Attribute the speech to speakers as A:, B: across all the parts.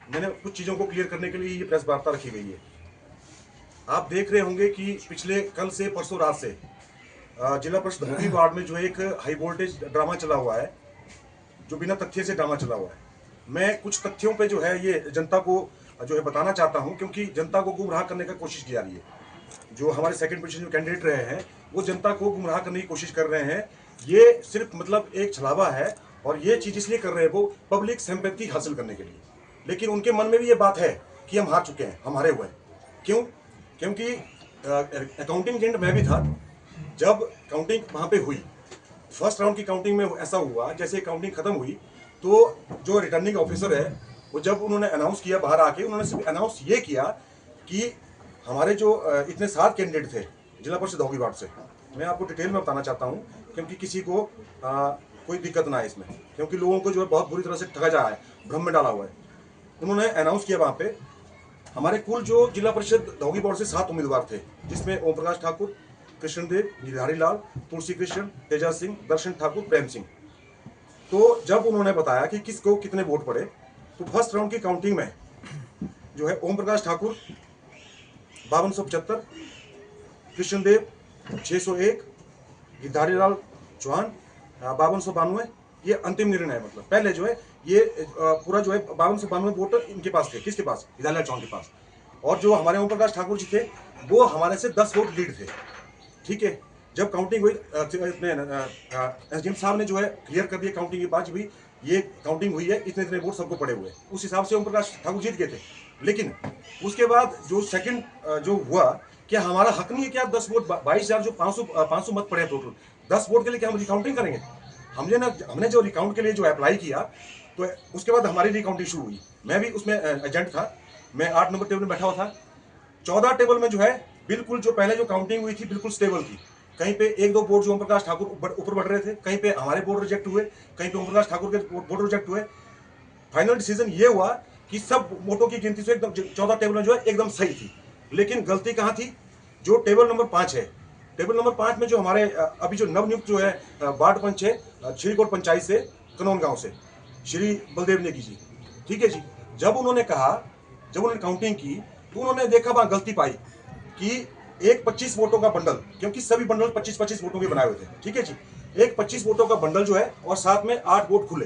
A: मैंने कुछ चीज़ों को क्लियर करने के लिए ये प्रेस वार्ता रखी गई है। आप देख रहे होंगे कि पिछले कल से परसों रात से जिला परिषद धोबी वार्ड में जो है एक हाई वोल्टेज ड्रामा चला हुआ है, जो बिना तथ्य से ड्रामा चला हुआ है। मैं कुछ तथ्यों पे जो है ये जनता को जो है बताना चाहता हूं, क्योंकि जनता को गुमराह करने का कोशिश की जा रही है। जो हमारे सेकंड पोजीशन जो कैंडिडेट रहे हैं वो जनता को गुमराह करने की कोशिश कर रहे हैं। ये सिर्फ मतलब एक छलावा है, और ये चीज़ इसलिए कर रहे हैं वो पब्लिक सिंपैथी हासिल करने के लिए। लेकिन उनके मन में भी ये बात है कि हम हार चुके हैं, हम हारे हुए हैं। क्यों? क्योंकि अकाउंटिंग एजेंट मैं भी था जब काउंटिंग वहाँ पे हुई। फर्स्ट राउंड की काउंटिंग में ऐसा हुआ, जैसे काउंटिंग खत्म हुई तो जो रिटर्निंग ऑफिसर है वो जब उन्होंने अनाउंस किया बाहर आके, उन्होंने सिर्फ अनाउंस ये किया कि हमारे जो इतने 7 कैंडिडेट थे जिला परिषद धोबी वार्ड से, मैं आपको डिटेल में बताना चाहता हूँ क्योंकि किसी को कोई दिक्कत ना है इसमें, क्योंकि लोगों को जो है बहुत बुरी तरह से ठगा जा रहा है, भ्रम में डाला हुआ है। उन्होंने अनाउंस किया वहाँ पे हमारे कुल जो जिला परिषद धोबी वार्ड से 7 उम्मीदवार थे, जिसमें ओम प्रकाश ठाकुर, कृष्णदेव, गिरधारी लाल, तुलसी कृष्ण, तेजा सिंह, दर्शन ठाकुर, प्रेम सिंह। तो जब उन्होंने बताया कि किसको कितने वोट पड़े, तो फर्स्ट राउंड की काउंटिंग में जो है ओम प्रकाश ठाकुर 5275, कृष्णदेव 601, गिरधारी लाल चौहान 5292। ये अंतिम निर्णय है, मतलब पहले जो है ये पूरा जो है 5292 वोट इनके पास थे। किसके पास? गिरधारी लाल चौहान के पास। और जो हमारे ओम प्रकाश ठाकुर जी थे वो हमारे से 10 वोट लीड थे। ठीक है, जब काउंटिंग हुई एसडीएम साहब ने जो है क्लियर कर दिया काउंटिंग के बाद भी ये काउंटिंग हुई है, इतने इतने वोट सबको पड़े हुए, उस हिसाब से ओम प्रकाश ठाकुर जीत गए थे। लेकिन उसके बाद जो सेकंड जो हुआ, क्या हमारा हक नहीं है क्या 10 वोट 22,000 जो 500 मत पड़े टोटल 10 वोट के लिए क्या हम रिकाउंटिंग करेंगे? हमने जो रिकाउंट के लिए जो अप्लाई किया, तो उसके बाद हमारी रिकाउंटिंग शुरू हुई। मैं भी उसमें एजेंट था, मैं 8 नंबर टेबल में बैठा हुआ था। 14 टेबल में जो है बिल्कुल जो पहले जो काउंटिंग हुई थी बिल्कुल स्टेबल थी। कहीं पे एक दो बोर्ड जो ओम प्रकाश ठाकुर ऊपर बढ़ रहे थे, कहीं पे हमारे बोर्ड रिजेक्ट हुए, कहीं पे ओम प्रकाश ठाकुर के बोर्ड रिजेक्ट हुए। फाइनल डिसीजन ये हुआ कि सब वोटों की गिनती से एकदम 14 टेबल में जो है एकदम सही थी। लेकिन गलती कहाँ थी? जो टेबल नंबर 5 है, टेबल नंबर 5 में जो हमारे अभी जो नवनियुक्त जो है वार्ड पंच है श्रीकोट पंचायत से, कनौन गांव से, श्री बलदेव नेगी जी। ठीक है जी, जब उन्होंने काउंटिंग की तो उन्होंने देखा वहां गलती पाई कि एक 25 वोटों का बंडल, क्योंकि सभी बंडल 25-25 वोटों के बनाए हुए थे। ठीक है जी, एक 25 वोटों का बंडल जो है और साथ में 8 वोट खुले,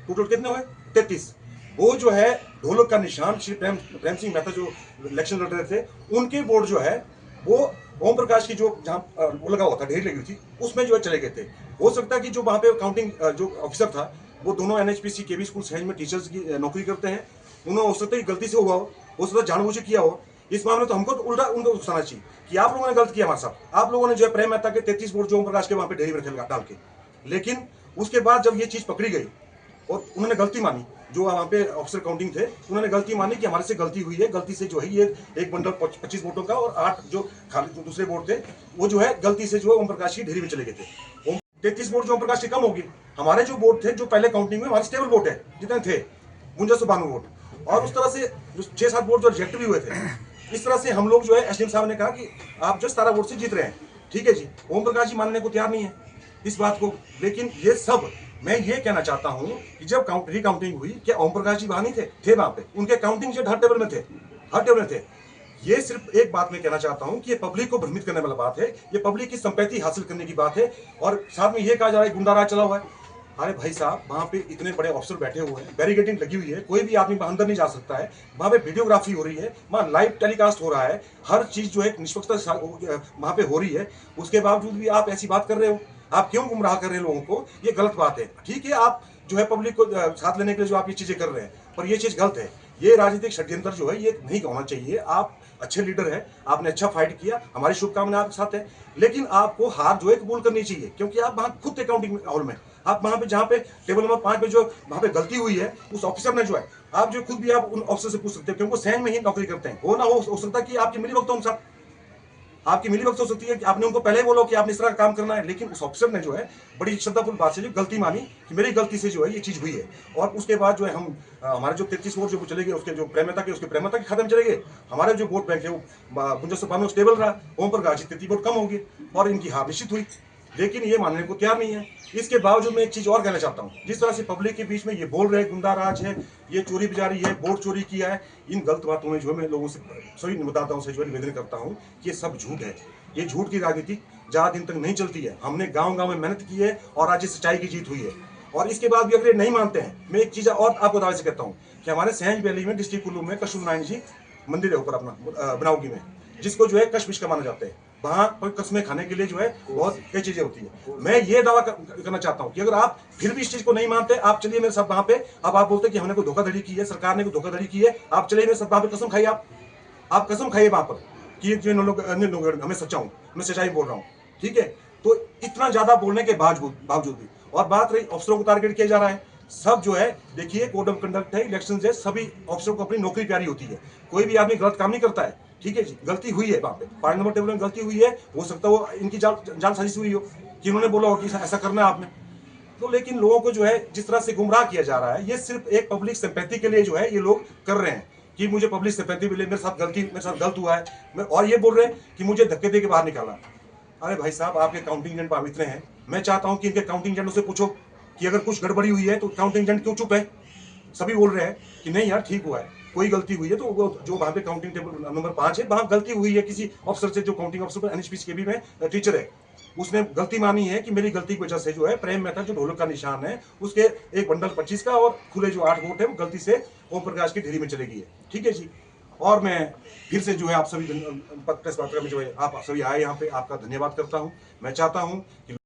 A: टोटल कितने हुए? 33। वो जो है ढोलक का निशान श्री प्रेम सिंह मेहता जो इलेक्शन लड़ रहे थे, उनके वोट जो है वो ओम प्रकाश की जो जहाँ वो लगा हुआ था, ढेर लगी हुई थी, उसमें जो है चले गए थे। हो सकता है कि जो वहाँ पे काउंटिंग जो ऑफिसर था वो दोनों एनएचपीसी केवी स्कूल सहज में टीचर्स की नौकरी करते हैं, उन्होंने हो सकता है गलती से हुआ हो सकता है जानबूझ के किया हो। इस मामले में तो हमको तो उल्टा उनको उकसाना चाहिए कि आप लोगों ने गलत किया हमारे साथ। आप लोगों ने जो है प्रेम मेहता के 33 वोट जो ओम प्रकाश के वहाँ पे ढेरी में डाल के, लेकिन उसके बाद जब ये चीज पकड़ी गई और उन्होंने गलती मानी, जो वहाँ पे ऑफिसर काउंटिंग थे उन्होंने गलती मानी कि हमारे से गलती हुई है, गलती से जो है ये एक बंडल 25 वोटों का और 8 जो खाली जो दूसरे वोट थे वो जो है गलती से जो है ओम प्रकाश की ढेरी में चले गए थे। 33 वोट जो ओम प्रकाश के कम होगी, हमारे जो वोट थे जो पहले काउंटिंग में हमारे स्टेबल वोट है जितने थे 52 वोट, और उस तरह से जो 6-7 वोट जो रिजेक्ट भी हुए थे। इस तरह से हम लोग जो है एसडीएम साहब ने कहा कि आप जो 17 वोट से जीत रहे हैं। ठीक है जी, ओम प्रकाश जी मानने को तैयार नहीं है इस बात को। लेकिन ये सब मैं ये कहना चाहता हूं कि जब रिकाउंटिंग हुई, क्या ओम प्रकाश जी वहां नहीं थे वहां पे, उनके काउंटिंग हर टेबल में थे, हर टेबल में थे। ये सिर्फ एक बात मैं कहना चाहता हूं कि ये पब्लिक को भ्रमित करने वाला बात है, ये पब्लिक की संपैथी हासिल करने की बात है, और साथ में ये कहा जा रहा है गुंडा राज चला हुआ है। अरे भाई साहब, वहां पे इतने बड़े ऑफिसर बैठे हुए हैं, बैरिकेडिंग लगी हुई है, कोई भी आदमी अंदर नहीं जा सकता है, वहां पे वीडियोग्राफी हो रही है, वहां लाइव टेलीकास्ट हो रहा है, हर चीज जो है निष्पक्षता वहां पे हो रही है। उसके बावजूद भी आप ऐसी बात कर रहे हो, आप क्यों गुमराह कर रहे हैं लोगों को? ये गलत बात है। ठीक है, आप जो है पब्लिक को साथ लेने के लिए जो आप ये चीजें कर रहे हैं, पर ये चीज गलत है। ये राजनीतिक षड्यंत्र जो है ये नहीं होना चाहिए। आप अच्छे लीडर हैं, आपने अच्छा फाइट किया, हमारी शुभकामनाएं आपके साथ है, लेकिन आपको हार जो है कबूल करनी चाहिए, क्योंकि आप वहां खुद थे काउंटिंग हॉल में, आप वहां पे जहां पे टेबल नंबर 5 पे जो वहां पे गलती हुई है उस ऑफिसर ने जो है, आप जो खुद भी आप उन ऑफिसर से पूछ सकते हैं, क्योंकि वो सैन में ही नौकरी करते हैं। हो ना हो सकता है कि आपकी मिली वक्त उनके साथ आपकी मिली भगत हो सकती है कि आपने उनको पहले ही बोला कि आपने इस तरह का काम करना है, लेकिन उस ऑफिसर ने जो है बड़ी श्रद्धापूर्ण बात से जो गलती मानी कि मेरी गलती से जो है ये चीज हुई है। और उसके बाद जो है हम हमारे जो 33 वोट जो चले गए, उसके जो प्रेमता के उसके प्रेमता के खत्म चले गए। हमारे जो वोट बैंक है वो 52 स्टेबल रहा, ओम प्रकाश 33 वोट कम हो गए और इनकी हार निश्चित हुई। लेकिन ये मानने को तैयार नहीं है। इसके बावजूद मैं एक चीज और कहना चाहता हूँ, जिस तरह से पब्लिक के बीच में ये बोल रहे हैं गुंडा राज है, ये चोरी बिजारी है, वोट चोरी किया है, इन गलत बातों में जो है मैं लोगों से सभी मतदाताओं से जो है निवेदन करता हूँ कि ये सब झूठ है। ये झूठ की राजनीति ज्यादा दिन तक नहीं चलती है। हमने गाँव गाँव में मेहनत की है और आज ये सच्चाई की जीत हुई है। और इसके बाद भी अगर ये नहीं मानते हैं, मैं एक चीज और आपको दावे से कहता हूँ कि हमारे सैंज वैली में डिस्ट्रिक्ट कुल्लू में कशुम नारायण जी मंदिर है ऊपर अपना बनावगी में, जिसको जो है कश विश्व माना जाता है। वहां पर कस्में खाने के लिए जो है बहुत कई चीजें होती है। मैं ये दावा करना चाहता हूँ कि अगर आप फिर भी इस चीज को नहीं मानते, आप चलिए मेरे साथ वहां पे। अब आप बोलते कि हमने कोई धोखाधड़ी की है, सरकार ने कोई धोखाधड़ी की है, आप चलिए मेरे साथ वहां पे कसम खाइए। आप कसम खाइए वहां पर कि जो लोग अन्य लोग, मैं सच्चा हूँ, मैं सच्चाई बोल रहा हूँ, ठीक है। तो इतना ज्यादा बोलने के बावजूद भी, और बात रही अफसरों को टारगेट किया जा रहा है, सब जो है देखिए कोड ऑफ कंडक्ट है, इलेक्शन है, सभी अफसरों को अपनी नौकरी प्यारी होती है। कोई भी आदमी गलत काम नहीं करता है, ठीक है जी। गलती हुई है वहां पे, 5 नंबर टेबल में गलती हुई है, हो सकता है वो इनकी जाल साजिश हुई हो कि उन्होंने बोला हो कि ऐसा करना है आपने। तो लेकिन लोगों को जो है जिस तरह से गुमराह किया जा रहा है, ये सिर्फ एक पब्लिक सिंपैथी के लिए जो है ये लोग कर रहे हैं कि मुझे पब्लिक सिंपैथी मिले, मेरे साथ गलत हुआ है, और ये बोल रहे हैं कि मुझे धक्के दे के बाहर निकाला। अरे भाई साहब, आपके काउंटिंग एजेंट पवित्र हैं। मैं चाहता हूं कि इनके काउंटिंग एजेंटों से पूछो कि अगर कुछ गड़बड़ी हुई है तो काउंटिंग एजेंट क्यों चुप है। सभी बोल रहे हैं कि नहीं यार ठीक हुआ है, कोई गलती हुई है तो वो जो वहां पे काउंटिंग टेबल नंबर 5 है, वहां गलती हुई है किसी अफसर से, जो काउंटिंग अफसर एनएचपीसी के भी में टीचर है, उसने गलती मानी है कि मेरी गलती की वजह से जो है प्रेम मेहता जो ढोलक का निशान है उसके एक बंडल 25 का और खुले जो 8 वोट है वो गलती से ओम प्रकाश की ढेरी में चले गई है, ठीक है जी। और मैं फिर से जो है आप सभी प्रेस वार्ता में जो है आप सभी आए यहाँ पे, आपका धन्यवाद करता हूँ। मैं चाहता हूँ कि